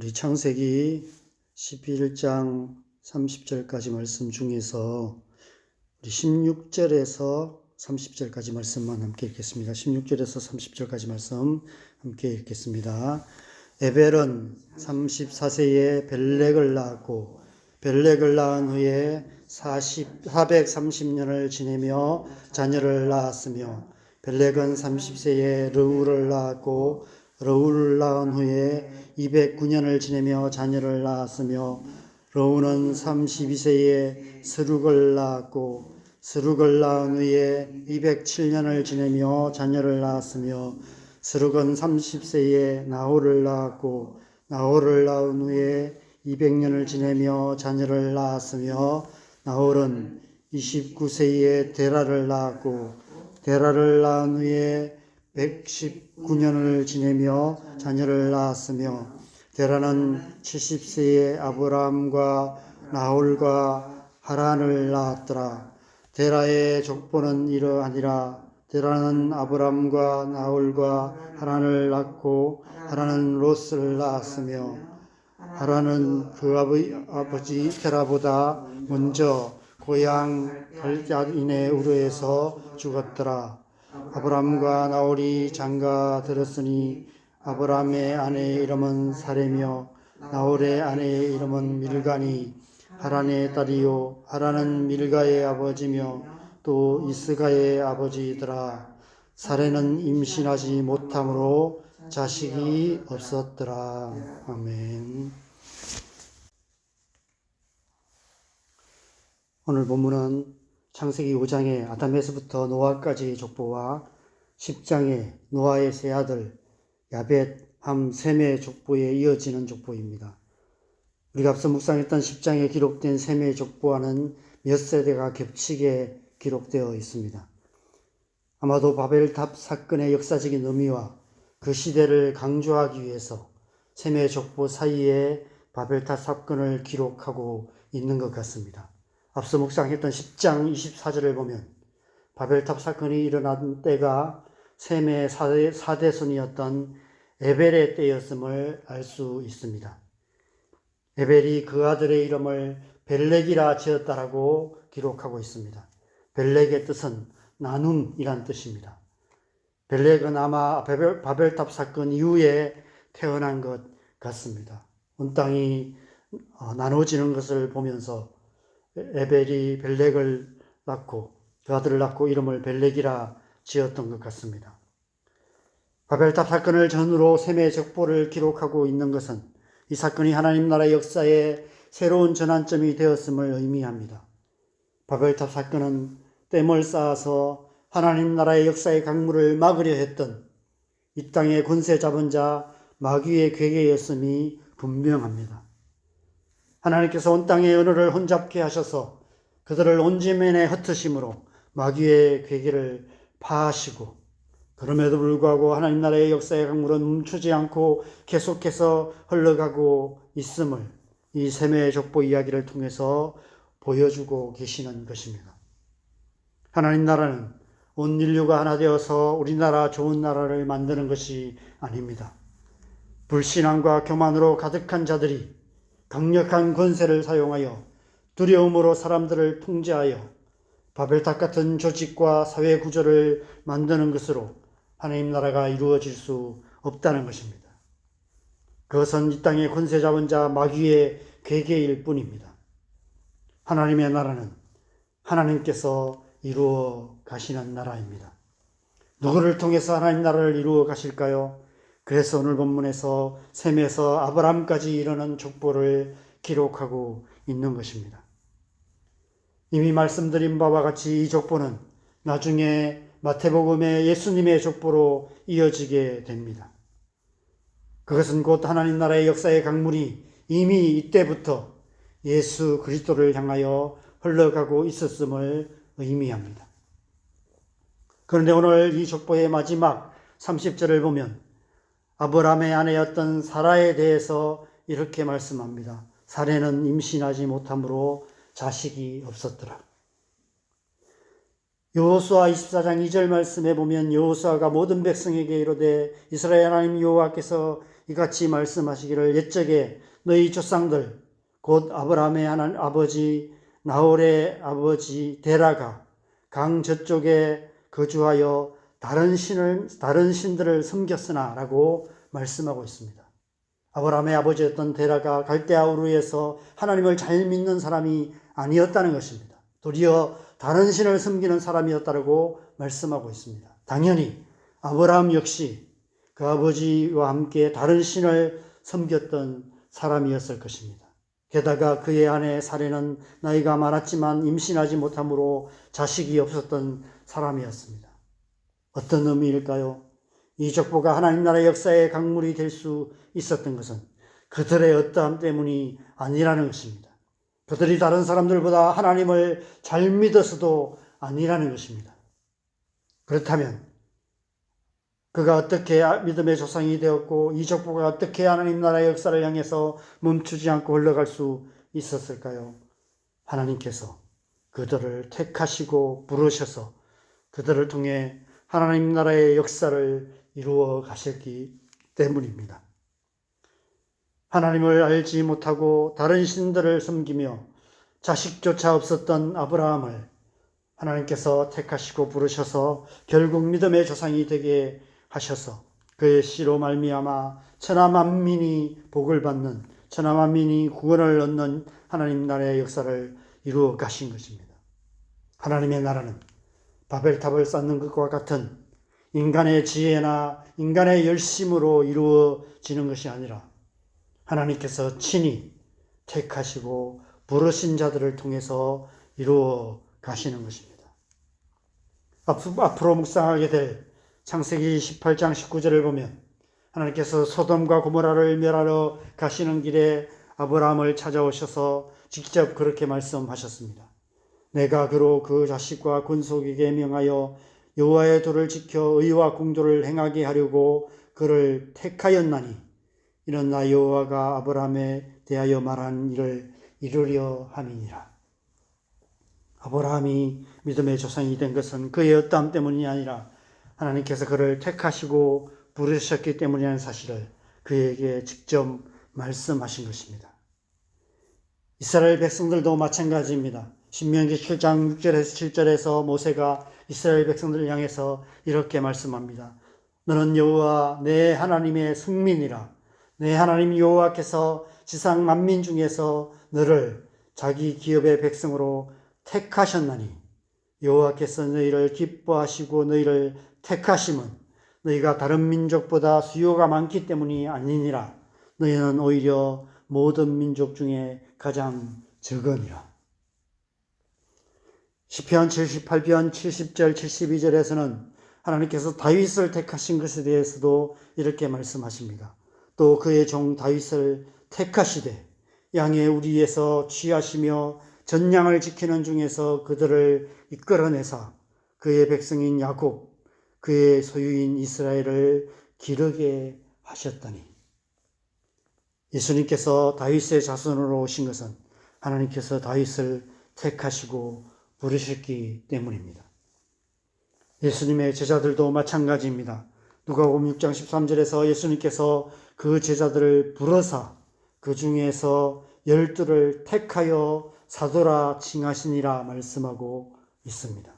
우리 창세기 11장 30절까지 말씀 중에서 우리 16절에서 30절까지 말씀만 함께 읽겠습니다. 16절에서 30절까지 말씀 함께 읽겠습니다. 에벨은 34세에 벨렉을 낳았고 벨렉을 낳은 후에 430년을 지내며 자녀를 낳았으며 벨렉은 30세에 르우를 낳았고 르우를 낳은 후에 209년을 지내며 자녀를 낳았으며 르우는 32세에 스룩을 낳았고 스룩을 낳은 후에 207년을 지내며 자녀를 낳았으며 스룩은 30세에 나홀을 낳았고 나홀을 낳은 후에 200년을 지내며 자녀를 낳았으며 나홀은 29세에 데라를 낳았고 데라를 낳은 후에 119년을 지내며 자녀를 낳았으며 데라는 70세에 아브람과 나홀과 하란을 낳았더라. 데라의 족보는 이러하니라. 데라는 아브람과 나홀과 하란을 낳고 하란은 롯을 낳았으며 하란은 그 아버지 데라보다 먼저 고향 갈대인의 우르에서 죽었더라. 아브람과 나홀이 장가 들었으니 아브람의 아내의 이름은 사레며 나홀의 아내의 이름은 밀가니 하란의 딸이요 하란은 밀가의 아버지며 또 이스가의 아버지더라. 사레는 임신하지 못함으로 자식이 없었더라. 아멘. 오늘 본문은 창세기 5장의 아담에서부터 노아까지의 족보와 10장의 노아의 세 아들 야벳, 함, 셈의 족보에 이어지는 족보입니다. 우리가 앞서 묵상했던 10장에 기록된 셈의 족보와는 몇 세대가 겹치게 기록되어 있습니다. 아마도 바벨탑 사건의 역사적인 의미와 그 시대를 강조하기 위해서 셈의 족보 사이에 바벨탑 사건을 기록하고 있는 것 같습니다. 앞서 묵상했던 10장 24절을 보면 바벨탑 사건이 일어난 때가 셈의 4대손이었던 에벨의 때였음을 알 수 있습니다. 에벨이 그 아들의 이름을 벨렉이라 지었다라고 기록하고 있습니다. 벨렉의 뜻은 나눔이란 뜻입니다. 벨렉은 아마 바벨탑 사건 이후에 태어난 것 같습니다. 온 땅이 나눠지는 것을 보면서 에벨이 벨렉을 낳고 그 아들을 낳고 이름을 벨렉이라 지었던 것 같습니다. 바벨탑 사건을 전후로 셈의 족보를 기록하고 있는 것은 이 사건이 하나님 나라의 역사의 새로운 전환점이 되었음을 의미합니다. 바벨탑 사건은 댐을 쌓아서 하나님 나라의 역사의 강물을 막으려 했던 이 땅의 권세 잡은 자 마귀의 괴계였음이 분명합니다. 하나님께서 온 땅의 언어를 혼잡케 하셔서 그들을 온 지면에 흩으심으로 마귀의 괴계를 파하시고 그럼에도 불구하고 하나님 나라의 역사의 강물은 멈추지 않고 계속해서 흘러가고 있음을 이 셈의 족보 이야기를 통해서 보여주고 계시는 것입니다. 하나님 나라는 온 인류가 하나 되어서 우리나라 좋은 나라를 만드는 것이 아닙니다. 불신앙과 교만으로 가득한 자들이 강력한 권세를 사용하여 두려움으로 사람들을 통제하여 바벨탑 같은 조직과 사회 구조를 만드는 것으로 하나님 나라가 이루어질 수 없다는 것입니다. 그것은 이 땅의 권세 잡은 자 마귀의 괴계일 뿐입니다. 하나님의 나라는 하나님께서 이루어 가시는 나라입니다. 누구를 통해서 하나님 나라를 이루어 가실까요? 그래서 오늘 본문에서 셈에서 아브람까지 이르는 족보를 기록하고 있는 것입니다. 이미 말씀드린 바와 같이 이 족보는 나중에 마태복음의 예수님의 족보로 이어지게 됩니다. 그것은 곧 하나님 나라의 역사의 강물이 이미 이때부터 예수 그리스도를 향하여 흘러가고 있었음을 의미합니다. 그런데 오늘 이 족보의 마지막 30절을 보면 아브람의 아내였던 사라에 대해서 이렇게 말씀합니다. 사라는 임신하지 못함으로 자식이 없었더라. 여호수아 24장 2절 말씀에 보면 여호수아가 모든 백성에게 이르되 이스라엘 하나님 여호와께서 이같이 말씀하시기를 옛적에 너희 조상들 곧 아브라함의 아버지 나홀의 아버지 데라가 강 저쪽에 거주하여 다른 신들을 섬겼으나 라고 말씀하고 있습니다. 아브라함의 아버지였던 데라가 갈대아 우르에서 하나님을 잘 믿는 사람이 아니었다는 것입니다. 도리어 다른 신을 섬기는 사람이었다고 말씀하고 있습니다. 당연히 아브라함 역시 그 아버지와 함께 다른 신을 섬겼던 사람이었을 것입니다. 게다가 그의 아내 사레는 나이가 많았지만 임신하지 못함으로 자식이 없었던 사람이었습니다. 어떤 의미일까요? 이 족보가 하나님 나라의 역사의 강물이 될 수 있었던 것은 그들의 어떠함 때문이 아니라는 것입니다. 그들이 다른 사람들보다 하나님을 잘 믿어서도 아니라는 것입니다. 그렇다면 그가 어떻게 믿음의 조상이 되었고 이 족보가 어떻게 하나님 나라의 역사를 향해서 멈추지 않고 흘러갈 수 있었을까요? 하나님께서 그들을 택하시고 부르셔서 그들을 통해 하나님 나라의 역사를 이루어 가셨기 때문입니다. 하나님을 알지 못하고 다른 신들을 섬기며 자식조차 없었던 아브라함을 하나님께서 택하시고 부르셔서 결국 믿음의 조상이 되게 하셔서 그의 씨로 말미암아 천하 만민이 복을 받는, 천하 만민이 구원을 얻는 하나님 나라의 역사를 이루어 가신 것입니다. 하나님의 나라는 바벨탑을 쌓는 것과 같은 인간의 지혜나 인간의 열심으로 이루어지는 것이 아니라 하나님께서 친히 택하시고 부르신 자들을 통해서 이루어 가시는 것입니다. 앞으로 묵상하게 될 창세기 18장 19절을 보면 하나님께서 소돔과 고모라를 멸하러 가시는 길에 아브라함을 찾아오셔서 직접 그렇게 말씀하셨습니다. 내가 그로 그 자식과 권속에게 명하여 여호와의 도를 지켜 의와 공도를 행하게 하려고 그를 택하였나니 이는 나 여호와가 아브라함에 대하여 말한 일을 이루려 함이니라. 아브라함이 믿음의 조상이 된 것은 그의 어떠함 때문이 아니라 하나님께서 그를 택하시고 부르셨기 때문이라는 사실을 그에게 직접 말씀하신 것입니다. 이스라엘 백성들도 마찬가지입니다. 신명기 7장 6절에서 7절에서 모세가 이스라엘 백성들을 향해서 이렇게 말씀합니다. 너는 여호와 내 하나님의 승민이라. 내 하나님 여호와께서 지상 만민 중에서 너를 자기 기업의 백성으로 택하셨나니 여호와께서 너희를 기뻐하시고 너희를 택하심은 너희가 다른 민족보다 수요가 많기 때문이 아니니라. 너희는 오히려 모든 민족 중에 가장 적으니라. 시편 78편 70절 72절에서는 하나님께서 다윗을 택하신 것에 대해서도 이렇게 말씀하십니다. 또 그의 종 다윗을 택하시되 양의 우리에서 취하시며 전양을 지키는 중에서 그들을 이끌어내사 그의 백성인 야곱 그의 소유인 이스라엘을 기르게 하셨다니. 예수님께서 다윗의 자손으로 오신 것은 하나님께서 다윗을 택하시고 부르셨기 때문입니다. 예수님의 제자들도 마찬가지입니다. 누가복음 6장 13절에서 예수님께서 그 제자들을 부르사 그 중에서 12를 택하여 사도라 칭하시니라 말씀하고 있습니다.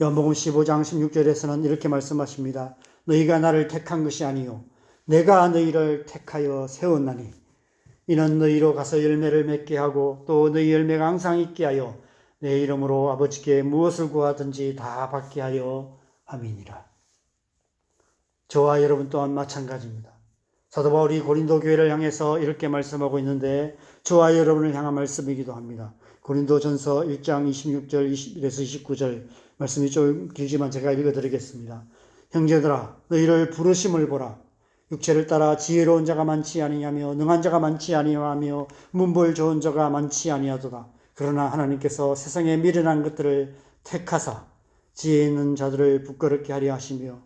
요한복음 15장 16절에서는 이렇게 말씀하십니다. 너희가 나를 택한 것이 아니요 내가 너희를 택하여 세웠나니 이는 너희로 가서 열매를 맺게 하고 또 너희 열매가 항상 있게 하여 내 이름으로 아버지께 무엇을 구하든지 다 받게 하려 함이니라. 저와 여러분 또한 마찬가지입니다. 사도 바울이 고린도 교회를 향해서 이렇게 말씀하고 있는데 저와 여러분을 향한 말씀이기도 합니다. 고린도전서 1장 26절 21에서 29절 말씀이 좀 길지만 제가 읽어드리겠습니다. 형제들아 너희를 부르심을 보라. 육체를 따라 지혜로운 자가 많지 아니하며 능한 자가 많지 아니하며 문벌 좋은 자가 많지 아니하도다. 그러나 하나님께서 세상에 미련한 것들을 택하사 지혜 있는 자들을 부끄럽게 하려 하시며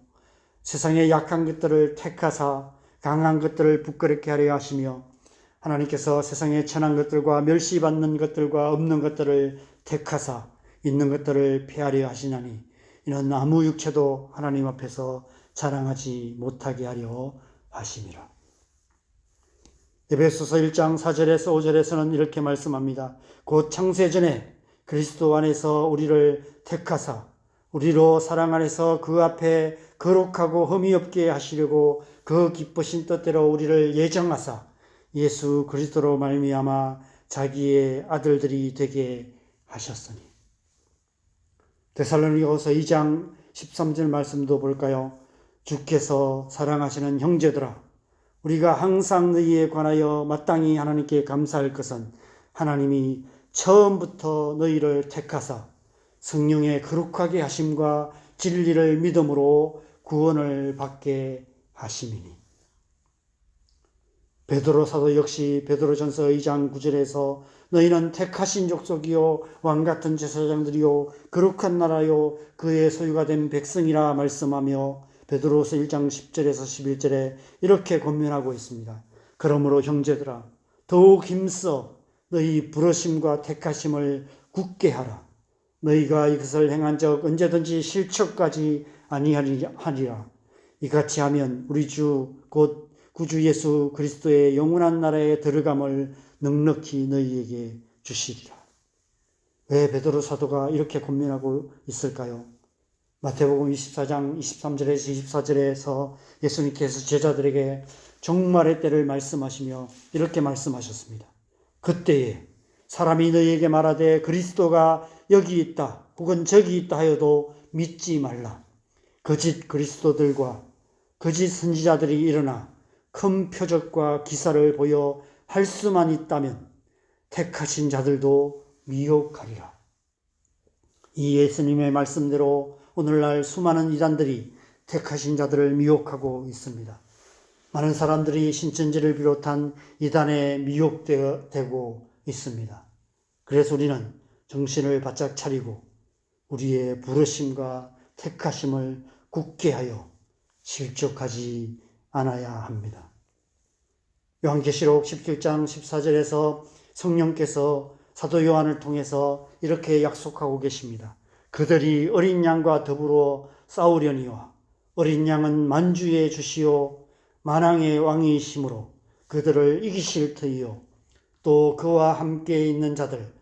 세상에 약한 것들을 택하사 강한 것들을 부끄럽게 하려 하시며 하나님께서 세상에 천한 것들과 멸시받는 것들과 없는 것들을 택하사 있는 것들을 폐하려 하시나니 이는 아무 육체도 하나님 앞에서 자랑하지 못하게 하려 하심이라. 에베소서 1장 4절에서 5절에서는 이렇게 말씀합니다. 곧 창세전에 그리스도 안에서 우리를 택하사 우리로 사랑 안에서 그 앞에 거룩하고 흠이 없게 하시려고 그 기쁘신 뜻대로 우리를 예정하사 예수 그리스도로 말미암아 자기의 아들들이 되게 하셨으니. 데살로니가서 2장 13절 말씀도 볼까요? 주께서 사랑하시는 형제들아, 우리가 항상 너희에 관하여 마땅히 하나님께 감사할 것은 하나님이 처음부터 너희를 택하사 성령의 거룩하게 하심과 진리를 믿음으로 구원을 받게 하심이니. 베드로 사도 역시 베드로전서 2장 9절에서 너희는 택하신 족속이요 왕같은 제사장들이요 거룩한 나라요 그의 소유가 된 백성이라 말씀하며 베드로서 1장 10절에서 11절에 이렇게 권면하고 있습니다. 그러므로 형제들아 더욱 힘써 너희 부르심과 택하심을 굳게 하라. 너희가 이것을 행한 적 언제든지 실족까지 아니하리라. 이같이 하면 우리 주 곧 구주 예수 그리스도의 영원한 나라에 들어감을 넉넉히 너희에게 주시리라. 왜 베드로 사도가 이렇게 권면하고 있을까요? 마태복음 24장 23절에서 24절에서 예수님께서 제자들에게 종말의 때를 말씀하시며 이렇게 말씀하셨습니다. 그때에 사람이 너희에게 말하되 그리스도가 여기 있다 혹은 저기 있다 하여도 믿지 말라. 거짓 그리스도들과 거짓 선지자들이 일어나 큰 표적과 기사를 보여 할 수만 있다면 택하신 자들도 미혹하리라. 이 예수님의 말씀대로 오늘날 수많은 이단들이 택하신 자들을 미혹하고 있습니다. 많은 사람들이 신천지를 비롯한 이단에 미혹되고 있습니다. 그래서 우리는 정신을 바짝 차리고 우리의 부르심과 택하심을 굳게 하여 실족하지 않아야 합니다. 요한계시록 17장 14절에서 성령께서 사도 요한을 통해서 이렇게 약속하고 계십니다. 그들이 어린 양과 더불어 싸우려니와 어린 양은 만주의 주시요 만왕의 왕이시므로 그들을 이기실 터이요 또 그와 함께 있는 자들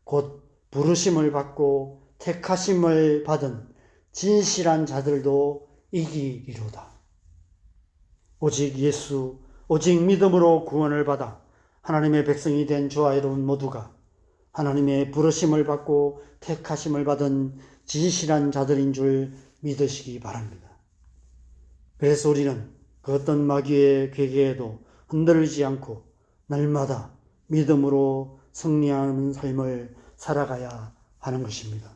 곧 부르심을 받고 택하심을 받은 진실한 자들도 이기리로다. 오직 예수, 오직 믿음으로 구원을 받아 하나님의 백성이 된 저와 여러분 모두가 하나님의 부르심을 받고 택하심을 받은 진실한 자들인 줄 믿으시기 바랍니다. 그래서 우리는 그 어떤 마귀의 괴계에도 흔들리지 않고 날마다 믿음으로 승리하는 삶을 살아가야 하는 것입니다.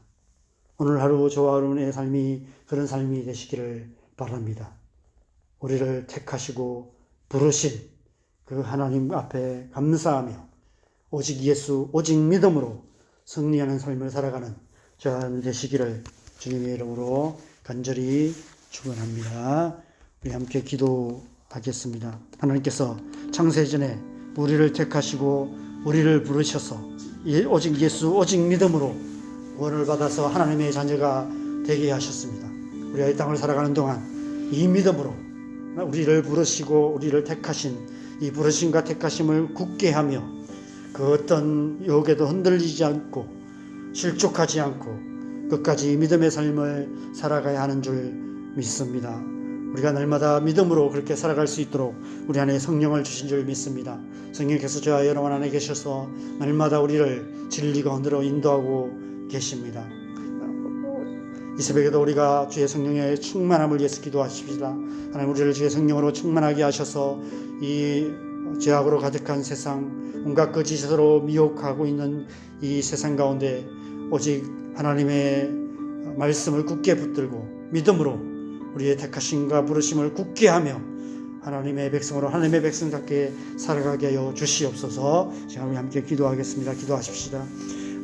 오늘 하루 저와 여러분의 삶이 그런 삶이 되시기를 바랍니다. 우리를 택하시고 부르신 그 하나님 앞에 감사하며 오직 예수, 오직 믿음으로 승리하는 삶을 살아가는 저와 여러분 되시기를 주님의 이름으로 간절히 축원합니다. 우리 함께 기도하겠습니다. 하나님께서 창세전에 우리를 택하시고 우리를 부르셔서 오직 예수, 오직 믿음으로 구원을 받아서 하나님의 자녀가 되게 하셨습니다. 우리가 이 땅을 살아가는 동안 이 믿음으로 우리를 부르시고 우리를 택하신 이 부르심과 택하심을 굳게 하며 그 어떤 유혹에도 흔들리지 않고 실족하지 않고 끝까지 믿음의 삶을 살아가야 하는 줄 믿습니다. 우리가 날마다 믿음으로 그렇게 살아갈 수 있도록 우리 안에 성령을 주신 줄 믿습니다. 성령께서 저와 여러분 안에 계셔서 날마다 우리를 진리 가운데로 인도하고 계십니다. 이 새벽에도 우리가 주의 성령의 충만함을 위해서 기도하십시다. 하나님 우리를 주의 성령으로 충만하게 하셔서 이 죄악으로 가득한 세상, 온갖 거짓으로 미혹하고 있는 이 세상 가운데 오직 하나님의 말씀을 굳게 붙들고 믿음으로 우리의 택하심과 부르심을 굳게 하며 하나님의 백성으로 하나님의 백성답게 살아가게 하여 주시옵소서. 제가 우리 함께 기도하겠습니다. 기도하십시다.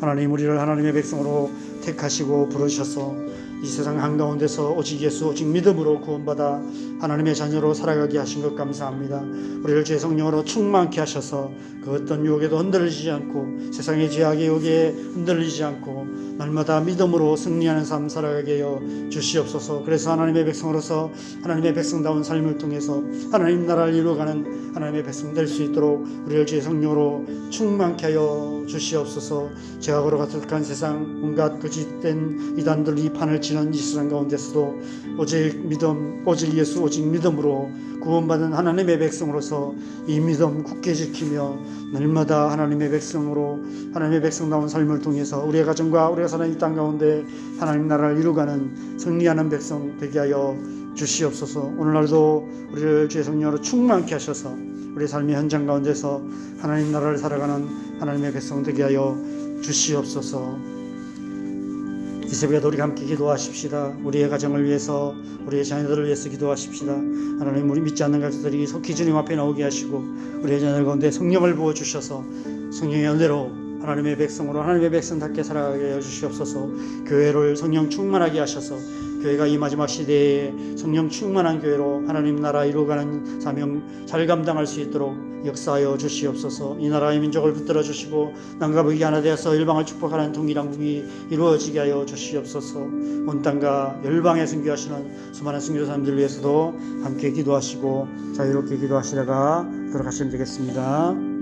하나님 우리를 하나님의 백성으로 택하시고 부르셔서 이 세상 한가운데서 오직 예수 오직 믿음으로 구원받아 하나님의 자녀로 살아가게 하신 것 감사합니다. 우리를 주의 성령으로 충만케 하셔서 그 어떤 유혹에도 흔들리지 않고 세상의 죄악의 유혹에 흔들리지 않고 날마다 믿음으로 승리하는 삶 살아가게 하여 주시옵소서. 그래서 하나님의 백성으로서 하나님의 백성다운 삶을 통해서 하나님 나라를 이루어가는 하나님의 백성 될 수 있도록 우리를 주의 성령으로 충만케 하여 주시옵소서. 죄악으로 가득한 세상, 온갖 거짓된 이단들 이 판을 치는 이 세상 가운데서도 오직 믿음, 오직 예수, 오직 믿음으로 구원받은 하나님의 백성으로서 이 믿음 굳게 지키며 날마다 하나님의 백성으로 하나님의 백성다운 삶을 통해서 우리의 가정과 우리가 사는 이 땅 가운데 하나님 나라를 이루어가는 승리하는 백성 되게 하여 주시옵소서. 오늘날도 우리를 주의 성령으로 충만케 하셔서 우리 삶의 현장 가운데서 하나님 나라를 살아가는 하나님의 백성 되게 하여 주시옵소서. 이 새벽에도 우리가 함께 기도하십시다. 우리의 가정을 위해서, 우리의 자녀들을 위해서 기도하십시다. 하나님, 우리 믿지 않는 가족들이 속히 주님 앞에 나오게 하시고 우리의 자녀들 가운데 성령을 부어주셔서 성령의 은혜로 하나님의 백성으로 하나님의 백성답게 살아가게 해주시옵소서. 교회를 성령 충만하게 하셔서 교회가 이 마지막 시대에 성령 충만한 교회로 하나님 나라 이루어가는 사명 잘 감당할 수 있도록 역사하여 주시옵소서. 이 나라의 민족을 붙들어 주시고 남과 북이 하나 되어서 열방을 축복하는 통일왕국이 이루어지게 하여 주시옵소서. 온 땅과 열방에 선교하시는 수많은 선교사님들 위해서도 함께 기도하시고 자유롭게 기도하시다가 들어가시면 되겠습니다.